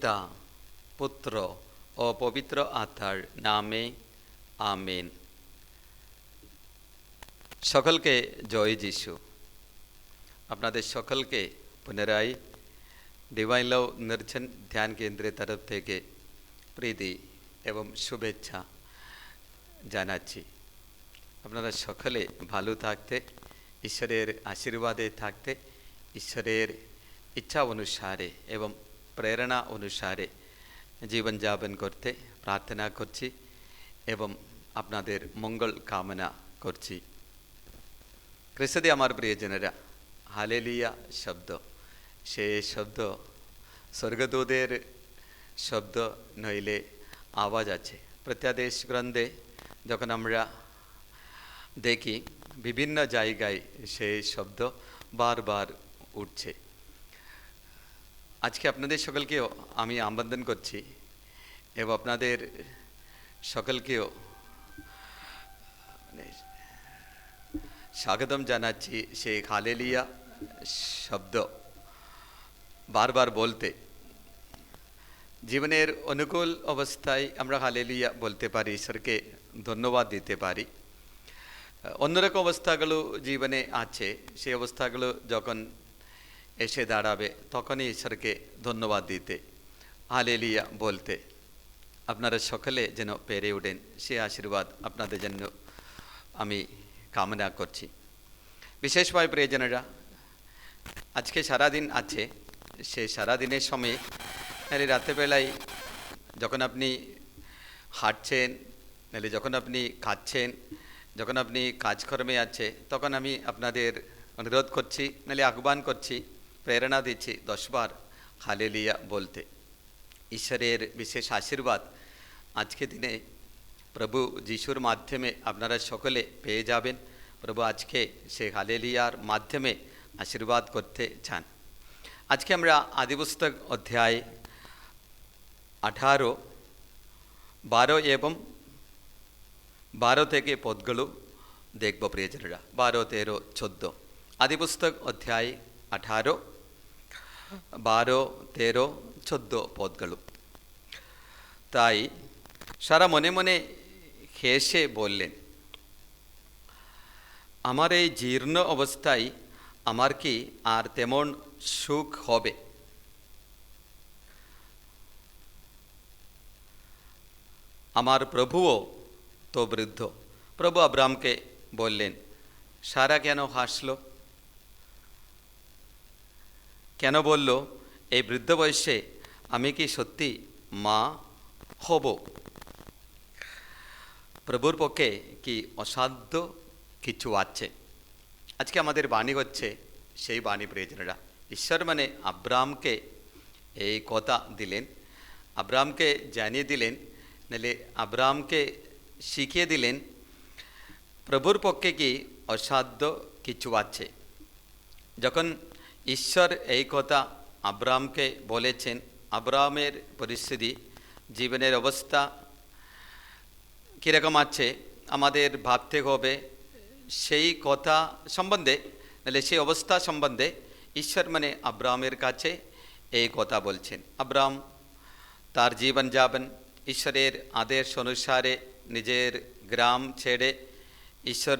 পিতা, পুত্র ও পবিত্র আত্মার নামে আমেন। সকলকে জয় যিশু। আপনাদের সকলকে পুনরায় ডিভাইন লাভ নির্জন ধ্যান কেন্দ্রের তরফ থেকে প্রীতি এবং শুভেচ্ছা জানাচ্ছি। আপনারা সকলে ভালো থাকতে, ঈশ্বরের আশীর্বাদে থাকতে, ঈশ্বরের ইচ্ছা অনুসারে এবং প্রেরণা অনুসারে জীবনযাপন করতে প্রার্থনা করছি এবং আপনাদের মঙ্গল কামনা করছি। খ্রিস্টে আমার প্রিয়জনেরা, হালেলুয়া শব্দ, সে শব্দ স্বর্গদূতের শব্দ নইলে আওয়াজ আছে। প্রত্যাদেশ গ্রন্থে যখন আমরা দেখি বিভিন্ন জায়গায় সেই শব্দ বারবার উঠছে। আজকে আপনাদের সকলকেও আমি আমন্ত্রণ করছি এবং আপনাদের সকলকেও স্বাগতম জানাচ্ছি সেই হালেলুয়া শব্দ বারবার বলতে। জীবনের অনুকূল অবস্থায় আমরা হালেলুয়া বলতে পারি, ঈশ্বরকে ধন্যবাদ দিতে পারি। অন্যরকম অবস্থাগুলো জীবনে আছে, সেই অবস্থাগুলো যখন এসে দাঁড়াবে তখনই ঈশ্বরকে ধন্যবাদ দিতে, হালেলুয়া বলতে। আপনারা সকলে যেন পেরে ওঠেন, সে আশীর্বাদ আপনাদের জন্য আমি কামনা করছি। বিশেষভাবে প্রিয়জনেরা, আজকে সারাদিন আছে, সেই সারাদিনের সময় রাত্রেবেলায় যখন আপনি হাঁটছেন, নাহলে যখন আপনি খাচ্ছেন, যখন আপনি কাজকর্মে আছে, তখন আমি আপনাদের অনুরোধ করছি, নাহলে আহ্বান করছি, প্রেরণা দিচ্ছি 10 বার হালেলুয়া বলতে। ঈশ্বরের বিশেষ আশীর্বাদ আজকে দিনে প্রভু যিশুর মাধ্যমে আপনারা সকলে পেয়ে যাবেন। প্রভু আজকে সেই হালেলুয়ার মাধ্যমে আশীর্বাদ করতে চান। আজকে আমরা আদিপুস্তক অধ্যায় 18, 12 এবং 12 থেকে পদগুলো দেখব প্রিয়জনেরা। 12, 13, 14 আদিপুস্তক অধ্যায় 18, 12, 13, 14 পদগুলো। তাই সারা মনে মনে হেসে বললেন, আমার এই জীর্ণ অবস্থায় আমার কি আর তেমন সুখ হবে? আমার প্রভুও তো বৃদ্ধ। প্রভু আব্রাহামকে বললেন, সারা কেন হাসল? কেন বলল, এই বৃদ্ধ বয়সে আমি কি সত্যি মা হব? প্রভুর পক্ষে কি অসাধ্য কিছু আছে? আজকে আমাদের বাণী হচ্ছে সেই বাণী প্রিয়জনেরা। ঈশ্বর মানে আব্রাহামকে এই কথা দিলেন, আব্রাহামকে জানিয়ে দিলেন, নাহলে আব্রাহামকে শিখিয়ে দিলেন প্রভুর পক্ষে কি অসাধ্য কিছু আছে। যখন ঈশ্বর এই কথা আব্রাহামকে বলেছেন, আব্রাহামের পরিস্থিতি, জীবনের অবস্থা কীরকম আছে আমাদের ভাবতে হবে। সেই কথা সম্বন্ধে, নাহলে সেই অবস্থা সম্বন্ধে ঈশ্বর মানে আব্রাহামের কাছে এই কথা বলছেন। আব্রাহাম তার জীবনযাপন ঈশ্বরের আদেশ অনুসারে নিজের গ্রাম ছেড়ে ঈশ্বর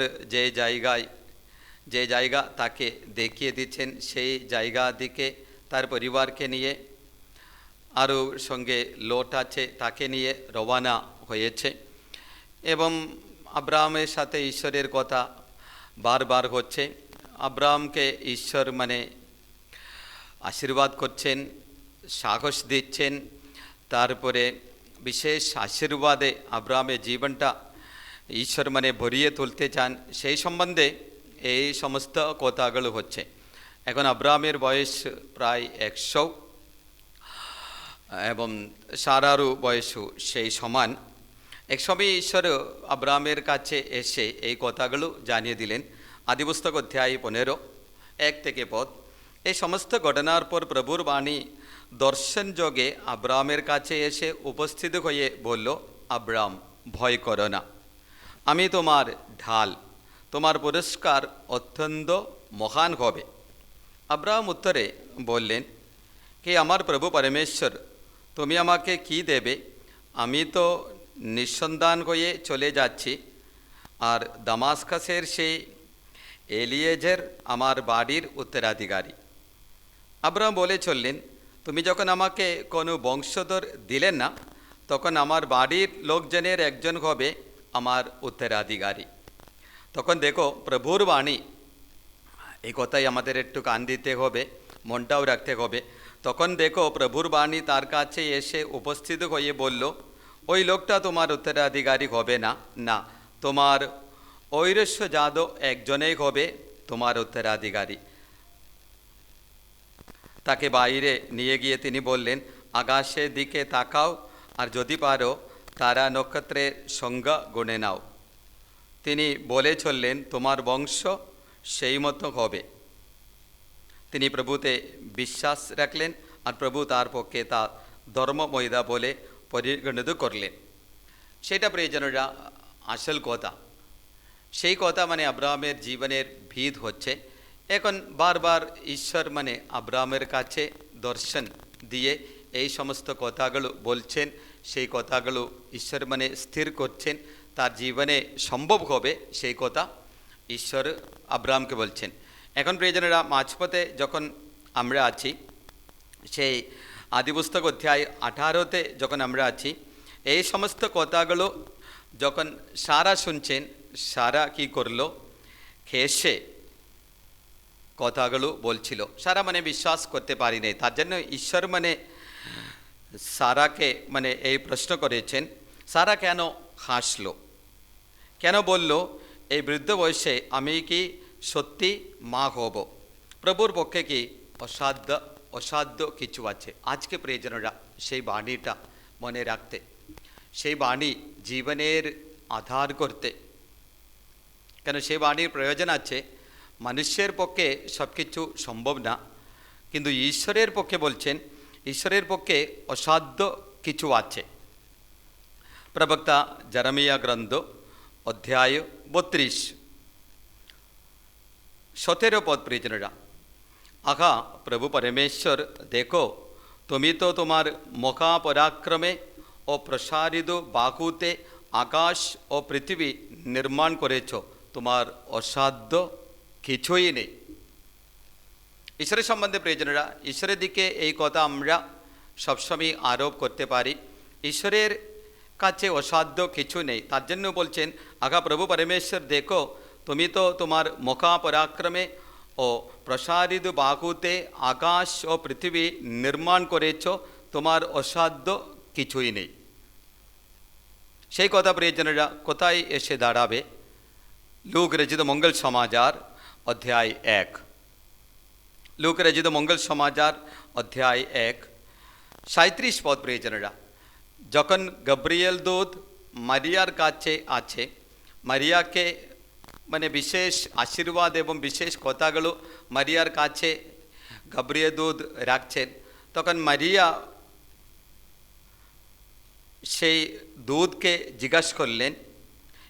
যে জায়গা তাকে দেখিয়ে দিচ্ছেন, সেই জায়গা দিকে তার পরিবারকে নিয়ে, আরও সঙ্গে লোট আছে, তাকে নিয়ে রওনা হয়েছে। এবং আব্রাহামের সাথে ঈশ্বরের কথা বারবার হচ্ছে। আব্রাহামকে ঈশ্বর মানে আশীর্বাদ করছেন, সাহস দিচ্ছেন, তারপরে বিশেষ আশীর্বাদে আব্রাহামের জীবনটা ঈশ্বর মানে ভরিয়ে তুলতে চান। সেই সম্বন্ধে এই সমস্ত কথাগুলো হচ্ছে। এখন আব্রাহামের বয়স প্রায় 100 এবং সারারও বয়সও সেই সমান। এক সময় ঈশ্বর আব্রাহামের কাছে এসে এই কথাগুলো জানিয়ে দিলেন। আদিপুস্তক অধ্যায় 15, 1 থেকে পদ। এই সমস্ত ঘটনার পর প্রভুর বাণী দর্শন যোগে আব্রাহামের কাছে এসে উপস্থিত হয়ে বলল, আব্রাহাম, ভয় করো না, আমি তোমার ঢাল, তোমার পুরস্কার অত্যন্ত মহান হবে। আব্রাহাম উত্তরে বললেন, হে আমার প্রভু পরমেশ্বর, তুমি আমাকে কি দেবে? আমি তো নিঃসন্তান হয়ে চলে যাচ্ছি, আর দামাস্কাসের সেই এলিয়েজের আমার বাড়ির উত্তরাধিকারী। আব্রাহাম বলে চললেন, তুমি যখন আমাকে কোনো বংশধর দিলেন না, তখন আমার বাড়ির লোকজনের একজন হবে আমার উত্তরাধিকারী। তখন দেখো প্রভুর বাণী, এই কথাই আমাদের একটু কান দিতে হবে, মনটাও রাখতে হবে। তখন দেখো প্রভুর বাণী তার কাছে এসে উপস্থিত হয়ে বলল, ওই লোকটা তোমার উত্তরাধিকারী হবে না, না, তোমার ঐরস্যজাত একজনেই হবে তোমার উত্তরাধিকারী। তাকে বাইরে নিয়ে গিয়ে তিনি বললেন, আকাশের দিকে তাকাও, আর যদি পারো তারা নক্ষত্রের সংজ্ঞা গুণে নাও। তিনি বলে চললেন, তোমার বংশ সেই মতো হবে। তিনি প্রভুতে বিশ্বাস রাখলেন, আর প্রভু তার পক্ষে তা ধর্মময়দা বলে পরিগণিত করলেন। সেটা প্রিয়জনেরা আসল কথা। সেই কথা আব্রাহামের জীবনের ভিত হচ্ছে। এখন বারবার ঈশ্বর আব্রাহামের কাছে দর্শন দিয়ে এই সমস্ত কথাগুলো বলছেন। সেই কথাগুলো ঈশ্বর স্থির করছেন, তার জীবনে সম্ভব হবে সেই কথা ঈশ্বর আব্রাহামকে বলছেন। এখন প্রিয়জনেরা মাঝপথে যখন আমরা আছি, সেই আদিপুস্তক অধ্যায় 18-তে যখন আমরা আছি, এই সমস্ত কথাগুলো যখন সারা শুনছেন, সারা কি করলো? হেসে কথাগুলো বলছিল। সারা বিশ্বাস করতে পারি নাই। তার জন্য ঈশ্বর সারাকে এই প্রশ্ন করেছেন, সারা কেন হাসলো, কেন বলল এই বৃদ্ধ বয়সে আমি কি সত্যি মা হব? প্রভুর পক্ষে কি অসাধ্য কিছু আছে? আজকে প্রিয়জনেরা সেই বাণীটা মনে রাখতে, সেই বাণী জীবনের আধার করতে, কেন সেই বাণীর প্রয়োজন আছে। মানুষের পক্ষে সব কিছু সম্ভব না, কিন্তু ঈশ্বরের পক্ষে বলছেন, ঈশ্বরের পক্ষে অসাধ্য কিছু আছে। প্রবক্তা জেরেমিয়া গ্রন্থ অধ্যায় 32, 17 পদ প্রিয়জনেরা, আহা প্রভু পরমেশ্বর, দেখো তুমি তো তোমার মহাপরাক্রমে ও প্রসারিত বাহুতে আকাশ ও পৃথিবী নির্মাণ করেছ, তোমার অসাধ্য কিছুই নেই। ঈশ্বরের সম্বন্ধে প্রিয়জনেরা, ঈশ্বরের দিকে এই কথা আমরা সবসময় আরোপ করতে পারি, ঈশ্বরের কাছে অসাধ্য কিছু নেই। তার জন্য বলছেন, আঘা প্রভু পরমেশ্বর, দেখো তুমি তো তোমার মহাপরাক্রমে ও প্রসারিত বাহুতে আকাশ ও পৃথিবী নির্মাণ করেছ, তোমার অসাধ্য কিছুই নেই। সেই কথা প্রিয়জনেরা কোথায় এসে দাঁড়াবে? লূক রচিত মঙ্গল সমাচার অধ্যায় 1, লূক রচিত মঙ্গল সমাচার অধ্যায় 1, 37 পদ প্রিয়জনেরা, যখন গাব্রিয়েল দূত মারিয়ার কাছে আছে, মারিয়াকে বিশেষ আশীর্বাদ এবং বিশেষ কথাগুলো মারিয়ার কাছে গাব্রিয়েল দূত রাখছেন, তখন মারিয়া সেই দূতকে জিজ্ঞাসা করলেন,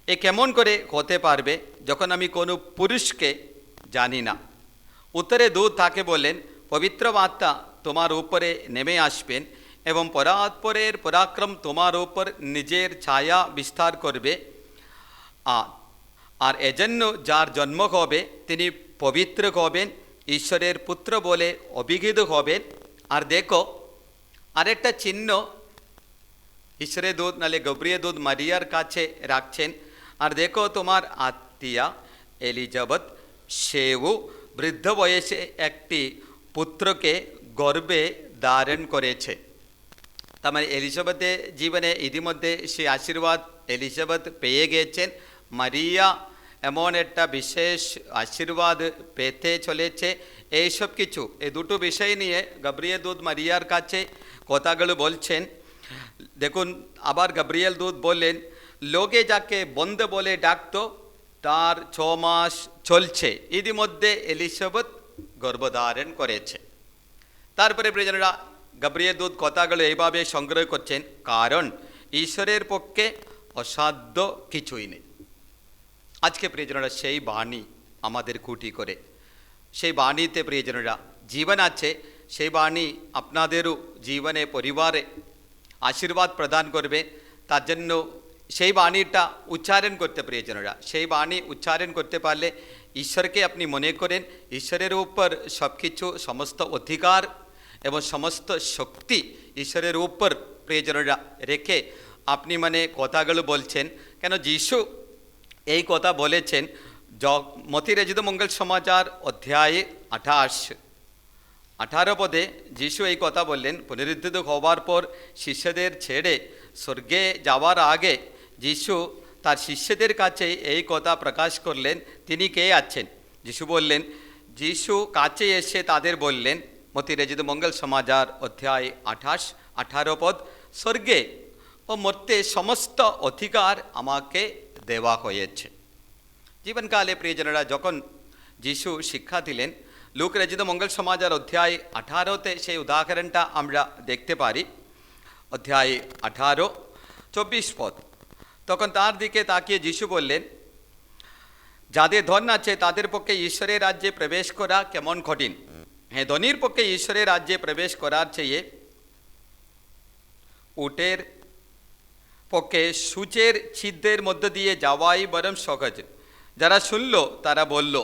এ কেমন করে হতে পারবে যখন আমি কোনো পুরুষকে জানি না? উত্তরে দূত তাকে বললেন, পবিত্র আত্মা তোমার উপরে নেমে আসবেন এবং পরাৎপরের পরাক্রম তোমার উপর নিজের ছায়া বিস্তার করবে, আর এজন্য যার জন্ম হবে তিনি পবিত্র হবেন, ঈশ্বরের পুত্র বলে অভিহিত হবেন। আর দেখো আরেকটা চিহ্ন ঈশ্বরের দূত নালে গাব্রিয়েল দূত মারিয়ার কাছে রাখছেন, আর দেখো তোমার আত্মীয়া এলিজাবেথ, সেও বৃদ্ধ বয়সে একটি পুত্রকে গর্ভে ধারণ করেছে। তার এলিজাবেথের জীবনে ইতিমধ্যে সেই আশীর্বাদ এলিজাবেথ পেয়ে গেছেন। মারিয়া এমন একটা বিশেষ আশীর্বাদ পেতে চলেছে। এইসব কিছু, এই দুটো বিষয় নিয়ে গাব্রিয়েল দূত মারিয়ার কাছে কথাগুলো বলছেন। দেখুন, আবার গাব্রিয়েল দূত বললেন, লোকে যাকে বন্ধ বলে ডাকতো তার 6 মাস চলছে, ইতিমধ্যে এলিজাবেথ গর্ভধারণ করেছে। তারপরে প্রিয়জনেরা গাব্রিয়েল দূত কথাগুলো এইভাবে সংগ্রহ করছেন, কারণ ঈশ্বরের পক্ষে অসাধ্য কিছুই নেই। আজকে প্রিয়জনেরা সেই বাণী আমাদের কুটি করে, সেই বাণীতে প্রিয়জনেরা জীবন আছে। সেই বাণী আপনাদেরও জীবনে, পরিবারে আশীর্বাদ প্রদান করবে, তার জন্য সেই বাণীটা উচ্চারণ করতে প্রিয়জনেরা। সেই বাণী উচ্চারণ করতে পারলে ঈশ্বরকে আপনি মনে করেন, ঈশ্বরের উপর সব কিছু, সমস্ত অধিকার এবং সমস্ত শক্তি ঈশ্বরের উপর প্রিয়জনেরা রেখে আপনি কথাগুলো বলছেন। কেন যিশু এই কথা বলেছেন মতি রচিত মঙ্গল সমাচার অধ্যায় 18 পদে যিশু এই কথা বললেন। পুনরুত্থিত হওয়ার পর শিষ্যদের ছেড়ে স্বর্গে যাওয়ার আগে যিশু তার শিষ্যদের কাছে এই কথা প্রকাশ করলেন, তিনি কে আছেন। যিশু বললেন, যিশু কাছে এসে তাদের বললেন, মতি রচিত মঙ্গল সমাচার অধ্যায় 18 পদ, স্বর্গে ও মর্তে সমস্ত অধিকার আমাকে দেওয়া হয়েছে। জীবনকালে প্রিয়জনেরা যখন যিশু শিক্ষা দিলেন, লুক রচিত মঙ্গল সমাচার অধ্যায় 18তে সেই উদাহরণটা আমরা দেখতে পারি। অধ্যায় 18, 24 পদ। তখন তার দিকে তাকিয়ে যিশু বললেন, যাদের ধন আছে তাদের পক্ষে ঈশ্বরের রাজ্যে প্রবেশ করা কেমন কঠিন। হ্যাঁ, ধনীর পক্ষে ঈশ্বরের রাজ্যে প্রবেশ করার চেয়ে উটের পক্ষে সূচের ছিদ্রের মধ্য দিয়ে যাওয়াই বরং সহজ। যারা শুনল তারা বলল,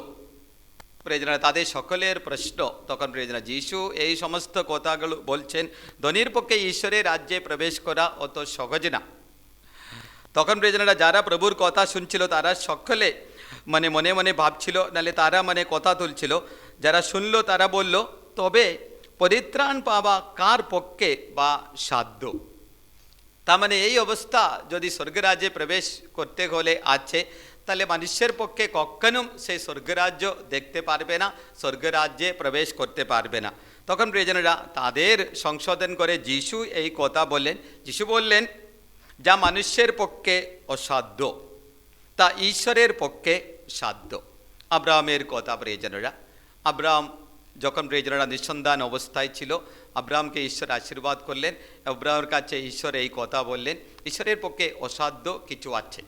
প্রিয়জনেরা তাদের সকলের প্রশ্ন। তখন প্রিয়জনেরা যিশু এই সমস্ত কথাগুলো বলছেন, ধনীর পক্ষে ঈশ্বরের রাজ্যে প্রবেশ করা অত সহজ না। তখন প্রিয়জনেরা যারা প্রভুর কথা শুনছিল তারা সকলে মনে মনে ভাবছিল, নাহলে তারা কথা তুলছিল। যারা শুনলো তারা বলল, তবে পরিত্রাণ পাওয়া কার পক্ষে বা সাধ্য। তার এই অবস্থা যদি স্বর্গরাজ্যে প্রবেশ করতে হলে আছে, তাহলে মানুষের পক্ষে কখনো সেই স্বর্গরাজ্য দেখতে পারবে না, স্বর্গরাজ্যে প্রবেশ করতে পারবে না। তখন প্রিয়জনেরা তাদের সংশোধন করে যিশু এই কথা বললেন। যিশু বললেন, যা মানুষের পক্ষে অসাধ্য তা ঈশ্বরের পক্ষে সাধ্য। আব্রাহামের কথা প্রিয়জনেরা, আব্রাহাম যখন প্রিয়জনেরা নিঃসন্তান অবস্থায় ছিল, আব্রাহামকে ঈশ্বর আশীর্বাদ করলেন। আব্রাহামের কাছে ঈশ্বর এই কথা বললেন, ঈশ্বরের পক্ষে অসাধ্য কিছু আছে।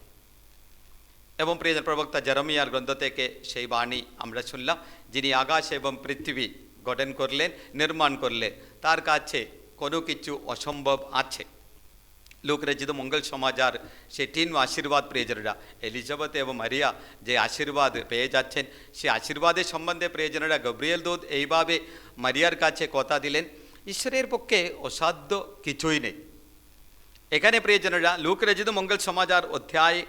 এবং প্রিয় প্রবক্তা জেরেমিয়ার গ্রন্থ থেকে সেই বাণী আমরা শুনলাম, যিনি আকাশ এবং পৃথিবী গঠন করলেন, নির্মাণ করলেন, তার কাছে কোনো কিছু অসম্ভব আছে। লুক রচিত মঙ্গল সমাচার সেই 3 আশীর্বাদ প্রিয়জনেরা, এলিজাবেথ এবং মারিয়া যে আশীর্বাদ পেয়ে যাচ্ছেন, সেই আশীর্বাদের সম্বন্ধে প্রিয়জনেরা গব্রিয়েল দূত এইভাবে মারিয়ার কাছে কথা দিলেন, ঈশ্বরের পক্ষে অসাধ্য কিছুই নেই। এখানে প্রিয়জনেরা লুক রচিত মঙ্গল সমাচার অধ্যায়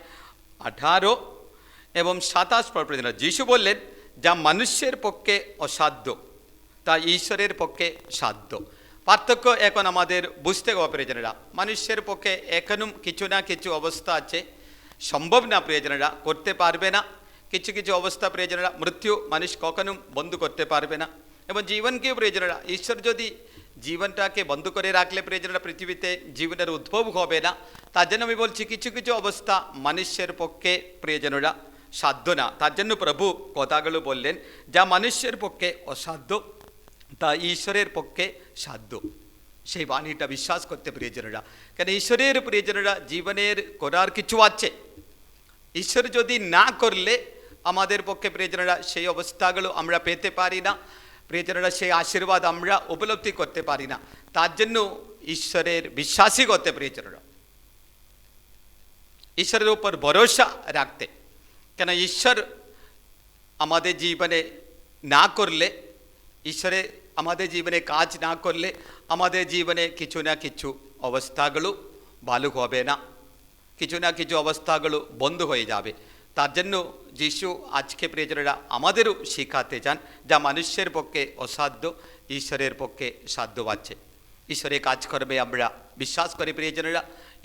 18 এবং 27 পদ প্রিয়জনেরা যিশু বললেন, যা মানুষের পক্ষে অসাধ্য তা ঈশ্বরের পক্ষে সাধ্য। পার্থক্য এখন আমাদের বুঝতে হবে প্রিয়জনেরা। মানুষের পক্ষে এখনো কিছু না কিছু অবস্থা আছে সম্ভব না প্রিয়জনেরা, করতে পারবে না। কিছু কিছু অবস্থা প্রিয়জনেরা, মৃত্যু মানুষ কখনো বন্ধ করতে পারবে না। এবং জীবনকেও প্রিয়জনেরা, ঈশ্বর যদি জীবনটাকে বন্ধ করে রাখলে প্রিয়জনেরা পৃথিবীতে জীবনের উদ্ভব হবে না। তার জন্য আমি বলছি কিছু কিছু অবস্থা মানুষের পক্ষে প্রিয়জনেরা সাধ্য না। তার জন্য প্রভু কথাগুলো বললেন, যা মানুষের পক্ষে অসাধ্য তা ঈশ্বরের পক্ষে সাধ্য। সেই বাণীটা বিশ্বাস করতে প্রিয়জনেরা, কেন ঈশ্বরের প্রিয়জনেরা জীবনের করার কিছু আছে। ঈশ্বর যদি না করলে আমাদের পক্ষে প্রিয়জনেরা সেই অবস্থাগুলো আমরা পেতে পারি না, প্রিয়জনেরা সেই আশীর্বাদ আমরা উপলব্ধি করতে পারি না। তার জন্য ঈশ্বরের বিশ্বাসী করতে প্রিয়জনেরা, ঈশ্বরের উপর ভরসা রাখতে। কেন ঈশ্বর আমাদের জীবনে না করলে, ঈশ্বরে আমাদের জীবনে কাজ না করলে আমাদের জীবনে কিছু না কিছু অবস্থাগুলো ভালো হবে না, কিছু না কিছু অবস্থাগুলো বন্ধ হয়ে যাবে। তার জন্য যিশু আজকে প্রিয়জনেরা আমাদেরও শেখাতে চান, যা মানুষের পক্ষে অসাধ্য ঈশ্বরের পক্ষে সাধ্য আছে। ঈশ্বরের কাজকর্মে আমরা বিশ্বাস করি প্রিয়জনেরা।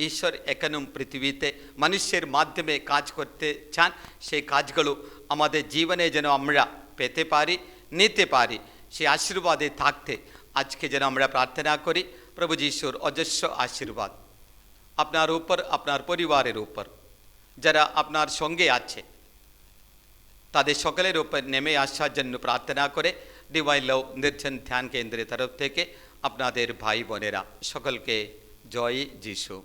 ঈশ্বর এখনো পৃথিবীতে মানুষের মাধ্যমে কাজ করতে চান। সেই কাজগুলো আমাদের জীবনে যেন আমরা পেতে পারি, নিতে পারি। সেই আশীর্বাদে থাকতে আজকে যেন আমরা প্রার্থনা করি, প্রভু যিশুর অজস্র আশীর্বাদ আপনার উপর, আপনার পরিবারের উপর, যারা আপনার সঙ্গে আছে তাদের সকলের উপর নেমে আসার জন্য প্রার্থনা করে ডিভাইন লাভ নির্জন ধ্যান কেন্দ্রের তরফ থেকে আপনাদের ভাই বোনেরা সকলকে জয় যিশু।